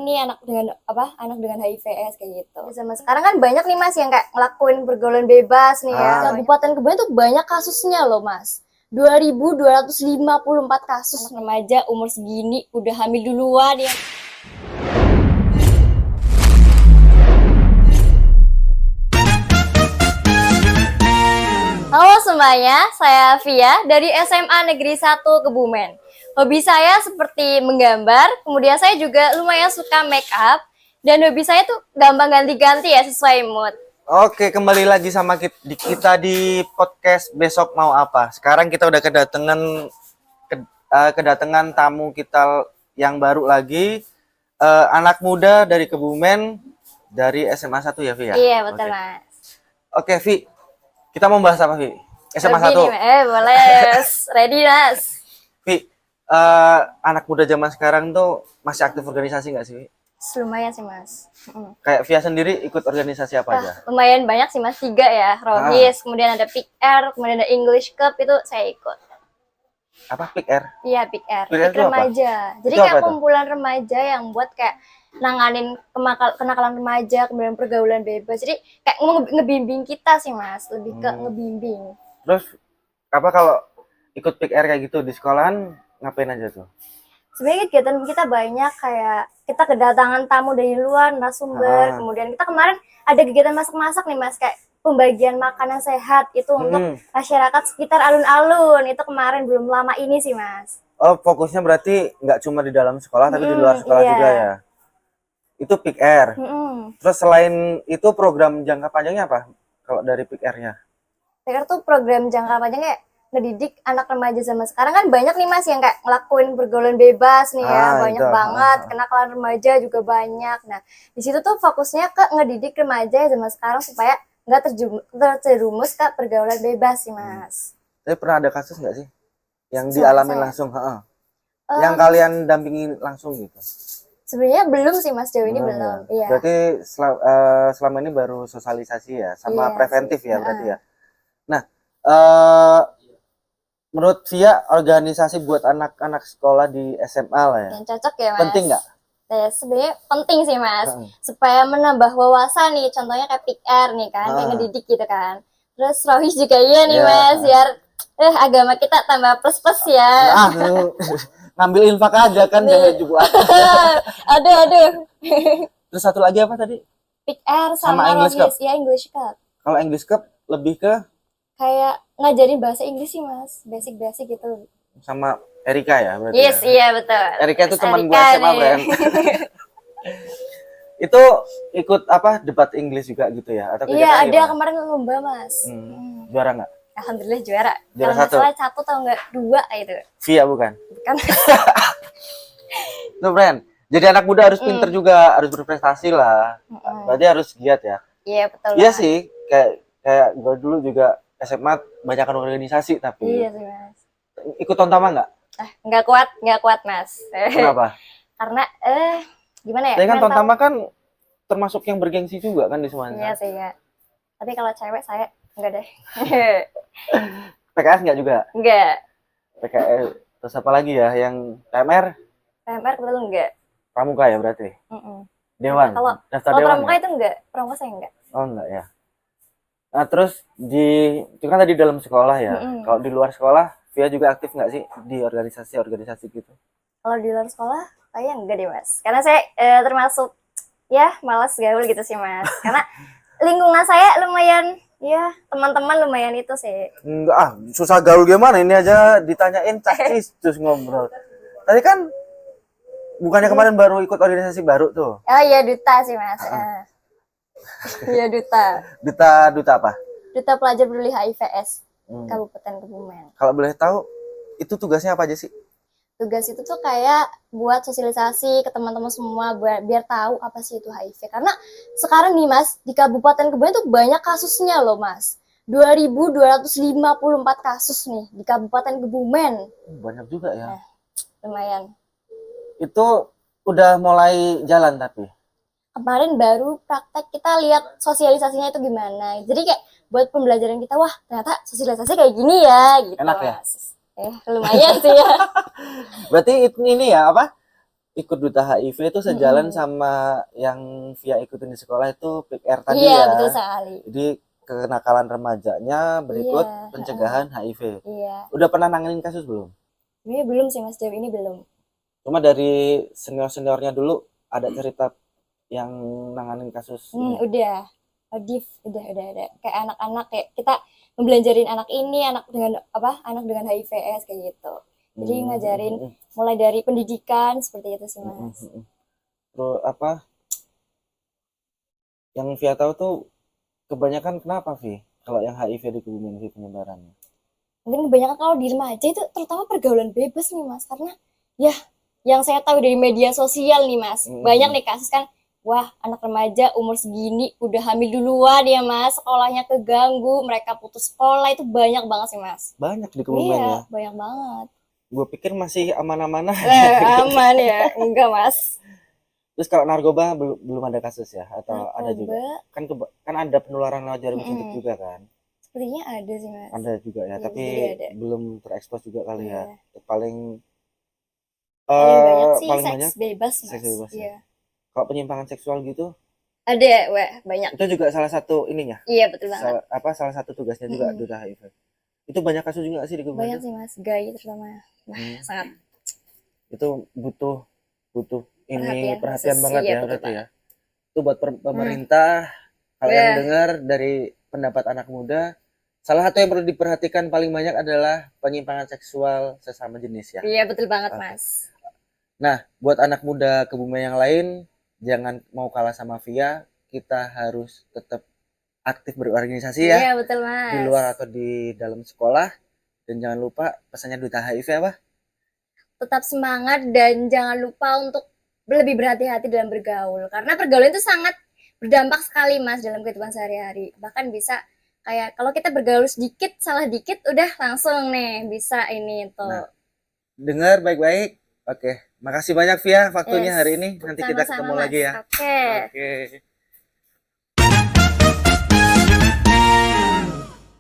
nih anak dengan HIV/AIDS kayak gitu. Sama sekarang kan banyak nih Mas yang kayak ngelakuin pergaulan bebas nih ya. Kabupaten Kebumen tuh banyak kasusnya loh Mas. 2.254 kasus remaja umur segini udah hamil duluan ya. Halo semuanya, saya Via dari SMA Negeri 1 Kebumen. Hobi saya seperti menggambar, kemudian saya juga lumayan suka make up, dan hobi saya tuh gampang ganti-ganti ya sesuai mood. Oke, kembali lagi sama kita di podcast Besok Mau Apa. Sekarang kita udah kedatangan tamu kita yang baru lagi, anak muda dari Kebumen, dari SMA 1 ya, Vi ya? Iya, betul Mas. Oke, Vi. Kita mau bahas apa, Vi? SMA 1. Boleh. Ready, Mas. Vi, anak muda zaman sekarang tuh masih aktif organisasi nggak sih, Vi? Lumayan sih, Mas. Kayak Via sendiri ikut organisasi apa aja? Lumayan banyak sih, Mas. 3 ya. Rohis, kemudian ada PIK-R, kemudian ada English Cup, itu saya ikut. Apa, PIK-R? Iya, PIK-R. PIK-R itu remaja. Jadi itu kayak kumpulan remaja yang buat kayak nanganin kenakalan remaja, kemudian pergaulan bebas. Jadi kayak ngebimbing kita sih Mas, lebih ke ngebimbing. Terus apa kalau ikut PIK-R kayak gitu di sekolahan ngapain aja tuh? Sebenarnya kegiatan kita banyak, kayak kita kedatangan tamu dari luar, narasumber. Kemudian kita kemarin ada kegiatan masak-masak nih Mas, kayak pembagian makanan sehat itu untuk masyarakat sekitar alun-alun. Itu kemarin belum lama ini sih Mas. Oh, fokusnya berarti nggak cuma di dalam sekolah tapi di luar sekolah juga ya? Itu PIK-R. Terus selain itu program jangka panjangnya apa kalau dari PIK-R-nya? PIK-R tuh program jangka panjangnya ngedidik anak remaja zaman sekarang. Kan banyak nih Mas yang kayak ngelakuin pergaulan bebas nih ya, banyak banget. Kenakalan remaja juga banyak. Nah, di situ tuh fokusnya ke ngedidik remaja zaman sekarang supaya nggak terjerumus ke pergaulan bebas sih Mas. Tapi pernah ada kasus nggak sih yang dialami langsung? Yang kalian dampingi langsung gitu? Sebenarnya belum sih Mas, jauh ini belum. Iya. Berarti selama ini baru sosialisasi ya, sama preventif ya berarti ya. Nah, menurut Via organisasi buat anak-anak sekolah di SMA lah ya. Yang cocok ya Mas. Penting nggak? Ya, sebenarnya penting sih Mas, supaya menambah wawasan nih, contohnya kayak PIK-R nih kan, kayak ngedidik gitu kan. Terus Rohis juga iya nih Mas, biar agama kita tambah plus-plus ya. Ngambil infak aja kan, jangan juga. Aduh. Terus satu lagi apa tadi? PIK-R sama English Cup. Ya, English Cup. Kalau English Cup lebih ke kayak ngajarin bahasa Inggris sih Mas, basic gitu. Sama Erika ya berarti. Yes, ya? Iya betul. Erika itu teman gue SMA, Bren. Itu ikut apa, debat Inggris juga gitu ya? Atau iya, ada kemarin lomba Mas. Juara nggak? Alhamdulillah juara. Juara kalau nggak salah 1 atau enggak 2 itu. Via bukan? Bukan. Tuh Bren, jadi anak muda harus pinter juga, harus berprestasi lah. Berarti harus giat ya? Iya betul. Iya sih, kayak gue dulu juga SMA banyak organisasi tapi. Iya sih Mas. Ikut Tontama nggak? Nggak kuat Mas. Kenapa? Karena gimana ya? Tapi kan Tontama kan termasuk yang bergengsi juga kan di Semansa. Iya sih ya. Tapi kalau cewek saya enggak deh. PKS nggak juga? Enggak. PKS terus apa lagi ya yang PMR? PMR kebetulan enggak. Pramuka ya berarti? Dewan? Kalau daftar Dewan Pramuka itu enggak, Pramuka saya enggak. Oh enggak ya. Nah terus itu kan tadi dalam sekolah ya. Kalau di luar sekolah, Via juga aktif nggak sih di organisasi gitu? Kalau di luar sekolah, saya enggak deh Mas. Karena saya termasuk ya malas gaul gitu sih Mas. Karena lingkungan saya lumayan, ya teman-teman lumayan itu sih. Enggak susah gaul gimana? Ini aja ditanyain cacis terus ngobrol. Tadi kan bukannya kemarin baru ikut organisasi baru tuh? Oh iya, duta sih Mas. Iya duta. Duta apa? Duta Pelajar Peduli HIV/AIDS Kabupaten Kebumen. Kalau boleh tahu itu tugasnya apa aja sih? Tugas itu tuh kayak buat sosialisasi ke teman-teman semua biar tahu apa sih itu HIV. Karena sekarang nih Mas, di Kabupaten Kebumen tuh banyak kasusnya loh Mas. 2.254 kasus nih di Kabupaten Kebumen. Banyak juga ya. Lumayan. Itu udah mulai jalan tapi? Kemarin baru praktek, kita lihat sosialisasinya itu gimana. Jadi kayak buat pembelajaran kita, wah ternyata sosialisasi kayak gini ya gitu. Enak ya? Lumayan sih ya. Berarti ini ya apa? ikut duta HIV itu sejalan sama yang Via ikutin di sekolah itu PIKR tadi Iya, ya. betul sekali. Jadi kenakalan remajanya berikut Iya, pencegahan HIV. iya. Udah pernah nanganin kasus belum? Ini belum sih Mas, jauh ini belum. Cuma dari senior-seniornya dulu ada cerita yang nanganin kasus ini. Udah. Adif, udah ada. Kayak anak-anak kayak kita membelajarin anak ini, anak dengan apa? Anak dengan HIV/AIDS kayak gitu. Jadi ngajarin mulai dari pendidikan seperti itu sih Mas. Terus apa? Yang Via tahu tuh kebanyakan kenapa Vi? Kalau yang HIV di Kebumen Vi penyebarannya? Mungkin kebanyakan kalau di remaja itu terutama pergaulan bebas nih Mas, karena ya yang saya tahu dari media sosial nih Mas, banyak nih kasus kan, wah anak remaja umur segini udah hamil duluan ya Mas, sekolahnya keganggu, mereka putus sekolah, itu banyak banget sih Mas. Banyak di Kebumen Iya, ya? banyak banget. Gue pikir masih aman-aman aja. Aman ya, enggak Mas. Terus kalau narkoba belum ada kasus ya? Atau ada juga? Narkoba, Kan ada penularan lewat jarum suntik juga kan? sepertinya ada sih Mas. Ada juga ya, Iya, tapi ada. belum terekspos juga kali ya. Iya. Paling Paling banyak sih paling seks banyak bebas Mas. seks bebas ya. Iya. Kalau penyimpangan seksual gitu, Ada, wah banyak. itu juga salah satu ininya. Iya betul banget. Salah satu tugasnya juga duta HIV. Itu banyak kasus juga nggak sih di Kebumen? Banyak sih Mas, gay terutama. Nah, sangat itu butuh ini perhatian khusus. banget Iya, ya betul berarti ya. banget. Itu buat pemerintah. Kalau yang dengar dari pendapat anak muda, salah satu yang perlu diperhatikan paling banyak adalah penyimpangan seksual sesama jenis ya. Iya betul banget Mas. Nah, buat anak muda Kebumen yang lain, jangan mau kalah sama Via, kita harus tetap aktif berorganisasi ya. Iya betul Mas. Di luar atau di dalam sekolah. Dan jangan lupa pesannya duta HIV apa? Tetap semangat dan jangan lupa untuk lebih berhati-hati dalam bergaul. Karena pergaulan itu sangat berdampak sekali Mas dalam kehidupan sehari-hari. Bahkan bisa kayak kalau kita bergaul sedikit, salah dikit udah langsung nih bisa ini tuh. Nah, dengar baik-baik. Oke, makasih banyak Via waktunya hari ini. Nanti kita ketemu lagi ya. Oke.